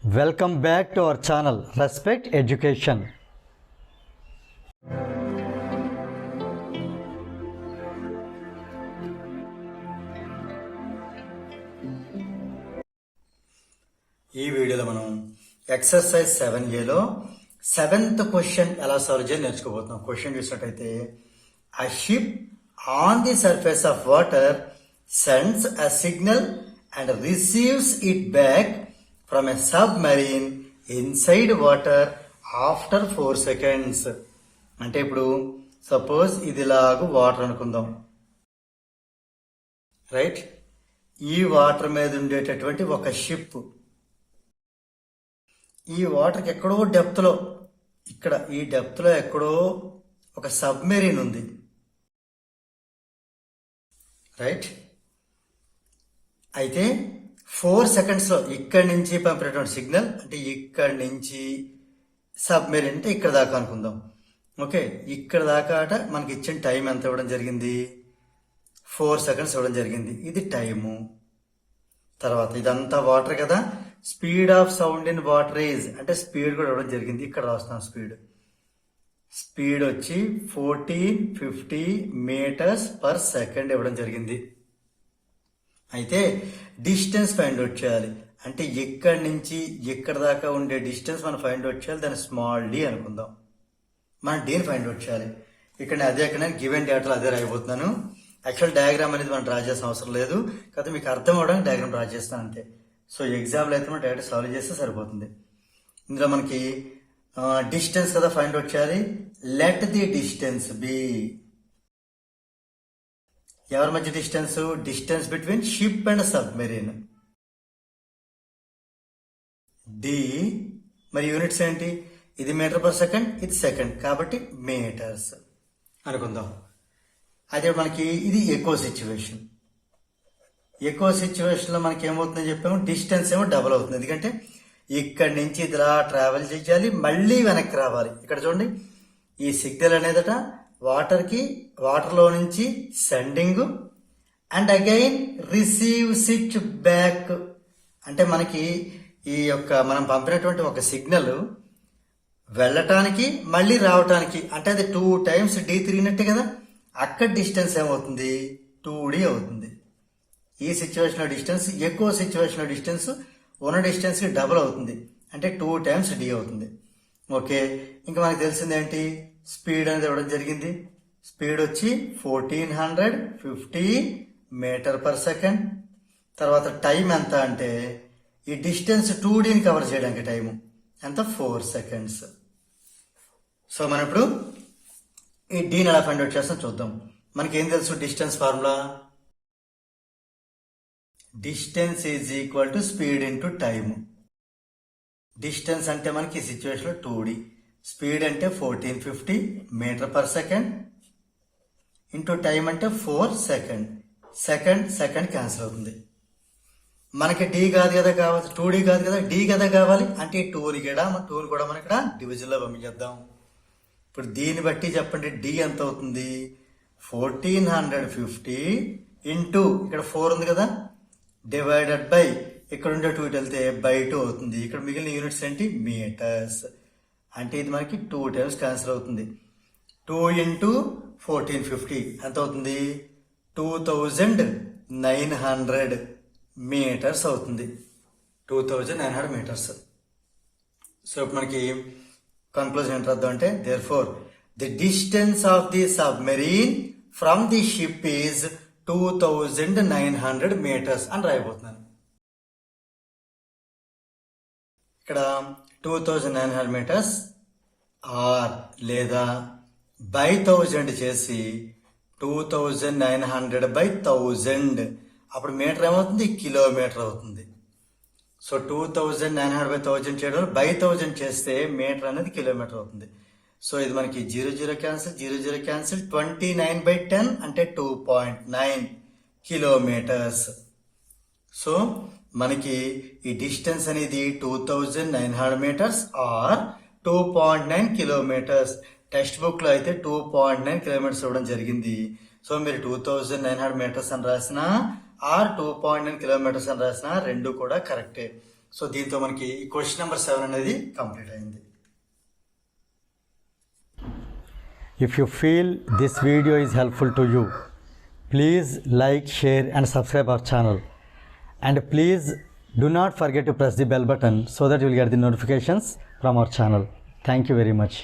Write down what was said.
Welcome back to our channel respect education. ఈ వీడియోలో మనం ఎక్సర్సైజ్ 7Aలో 7th క్వశ్చన్ ఎలా సాల్వ్ చేయాలి నేర్చుకోబోతున్నాం. క్వశ్చన్ చూసినట్టయితే, a ship on the surface of water sends a signal and receives it back from a submarine inside water after 4 seconds. అంటే ఇప్పుడు suppose ఇది లాగు వాటర్ అనుకుందాం, రైట్? ఈ వాటర్ మీద ఉండేటటువంటి ఒక షిప్ ఈ వాటర్కి ఎక్కడో డెప్త్లో, ఇక్కడ ఈ డెప్త్లో ఎక్కడో ఒక సబ్మెరీన్ ఉంది, రైట్? అయితే 4 సెకండ్స్లో ఇక్కడి నుంచి పంపినటువంటి సిగ్నల్, అంటే ఇక్కడి నుంచి సబ్మెరీన్ అంటే ఇక్కడ దాకా అనుకుందాం, ఓకే? ఇక్కడ దాకా మనకి ఇచ్చిన టైం ఎంత ఇవ్వడం జరిగింది? 4 సెకండ్స్ ఇవ్వడం జరిగింది. ఇది టైము. తర్వాత ఇదంతా వాటర్ కదా, speed of sound in water is, అంటే స్పీడ్ కూడా ఇవ్వడం జరిగింది. ఇక్కడ రాస్తున్నాం స్పీడ్ వచ్చి 1450 మీటర్స్ పర్ సెకండ్ ఇవ్వడం జరిగింది. అయితే డిస్టెన్స్ ఫైండ్ అవుట్ చేయాలి, అంటే ఇక్కడి నుంచి ఇక్కడ దాకా ఉండే డిస్టెన్స్ మనం ఫైండ్ అవుట్ చేయాలి. దాన్ని స్మాల్ డి అనుకుందాం. మనం డీని ఫైండ్ అవుట్ చేయాలి. ఇక్కడ అదే గివెన్ డేటాలో అదే రాయబోతున్నాను. యాక్చువల్ డయాగ్రామ్ అనేది మనం డ్రా చేసిన అవసరం లేదు, కాకపోతే మీకు అర్థం అవడానికి డయాగ్రామ్ డ్రా చేస్తాను అంతే. సో ఎగ్జామ్లో అయితే మనం డైరెక్ట్ సాల్వ్ చేస్తే సరిపోతుంది. ఇందులో మనకి డిస్టెన్స్ కదా ఫైండ్ అవుట్ చేయాలి. లెట్ ది డిస్టెన్స్ బి, ఎవరి మధ్య distance between ship and submarine. D మరి యూనిట్స్ ఏంటి? ఇది మీటర్ పర్ సెకండ్, ఇది సెకండ్, కాబట్టి మీటర్స్ అనుకుందాం. అదే మనకి ఇది ఎకో సిచ్యువేషన్. ఎకో సిచ్యువేషన్ లో మనకి ఏమవుతుందని చెప్పాము, డిస్టెన్స్ ఏమో డబుల్ అవుతుంది. ఎందుకంటే ఇక్కడి నుంచి ఇలా ట్రావెల్ చేయాలి, మళ్ళీ వెనక్కి రావాలి. ఇక్కడ చూడండి, ఈ సిగ్నల్ అనేదట వాటర్లో నుంచి sending and again receives it back. అంటే మనకి ఈ యొక్క మనం పంపినటువంటి ఒక సిగ్నల్ వెళ్ళటానికి మళ్ళీ రావటానికి, అంటే అది 2 times డి తిరిగినట్టే కదా. అక్కడ డిస్టెన్స్ ఏమవుతుంది? 2D అవుతుంది. ఈ సిచ్యువేషన్ లో డిస్టెన్స్, ఎక్కువ సిచ్యువేషన్ లో డిస్టెన్స్ ఉన్న డిస్టెన్స్ కి డబుల్ అవుతుంది, అంటే 2 times డి అవుతుంది. ఓకే, ఇంకా మనకు తెలిసింది ఏంటి? స్పీడ్ అనేది ఇవ్వడం జరిగింది. స్పీడ్ వచ్చి 1450 మీటర్ పర్ సెకండ్. తర్వాత టైం ఎంత అంటే, ఈ డిస్టెన్స్ 2Dని కవర్ చేయడానికి టైము ఎంత? 4 సెకండ్స్. సో మనం ఇప్పుడు ఈ డీని ఎలా ఫైండ్ అవుట్ చేస్తాం చూద్దాం. మనకి ఏం తెలుసు? Distance formula, distance is equal to speed into time. Distance అంటే మనకి ఈ సిచ్యువేషన్ లో 2D, స్పీడ్ అంటే 1450 metre per second into time అంటే 4 సెకండ్. సెకండ్ క్యాన్సిల్ అవుతుంది. మనకి డి కాదు కదా కావాలి, 2D కాదు కదా, డి కదా కావాలి. అంటే 2ని కూడా మనం ఇక్కడ డివిజన్ లో పంపించేద్దాం. ఇప్పుడు దీన్ని బట్టి చెప్పండి, డి ఎంత అవుతుంది? 1450 ఇంటూ ఇక్కడ 4 ఉంది కదా, డివైడెడ్ బై ఇక్కడ ఉండే 2 వెళ్తే బై 2 అవుతుంది. ఇక్కడ మిగిలిన యూనిట్స్ ఏంటి? మీటర్స్. అంటే ఇది మనకి 2 times క్యాన్సిల్ అవుతుంది. 2 ఇంటూ 1450 ఎంత అవుతుంది? 2900 మీటర్స్ అవుతుంది. 2900 మీటర్స్. సో ఇప్పుడు మనకి కన్క్లూజన్ ఏంటి రాద్దాం అంటే, therefore the distance of the submarine from the ship is 2900 metres అని రాయబోతున్నాను. ఇక్కడ 2900 మీటర్స్ ఆర్ లేదా బై 1000 చేసి 2900 by 1000, అప్పుడు మీటర్ ఏమవుతుంది? కిలోమీటర్ అవుతుంది. సో 2900 by 1000 చేయడం బై 1000 చేస్తే మీటర్ అనేది కిలోమీటర్ అవుతుంది. సో ఇది మనకి 00 క్యాన్సిల్, 00 క్యాన్సిల్, 29/10 అంటే 2.9 కిలోమీటర్స్. సో మనకి ఈ డిస్టెన్స్ అనేది 2900 metres or 2.9 kilometres. Text book లో అయితే 2.9 కిలోమీటర్స్ ఇవ్వడం జరిగింది. సో మీరు 2900 మీటర్స్ అని రాసినా ఆర్ 2.9 కిలోమీటర్స్ అని రాసినా రెండు కూడా కరెక్టే. సో దీంతో మనకి ఈ క్వశ్చన్ నెంబర్ 7 అనేది కంప్లీట్ అయింది. If you feel this video is helpful to you, please like, share and subscribe our channel. And please do not forget to press the bell button so that you will get the notifications from our channel. Thank you very much.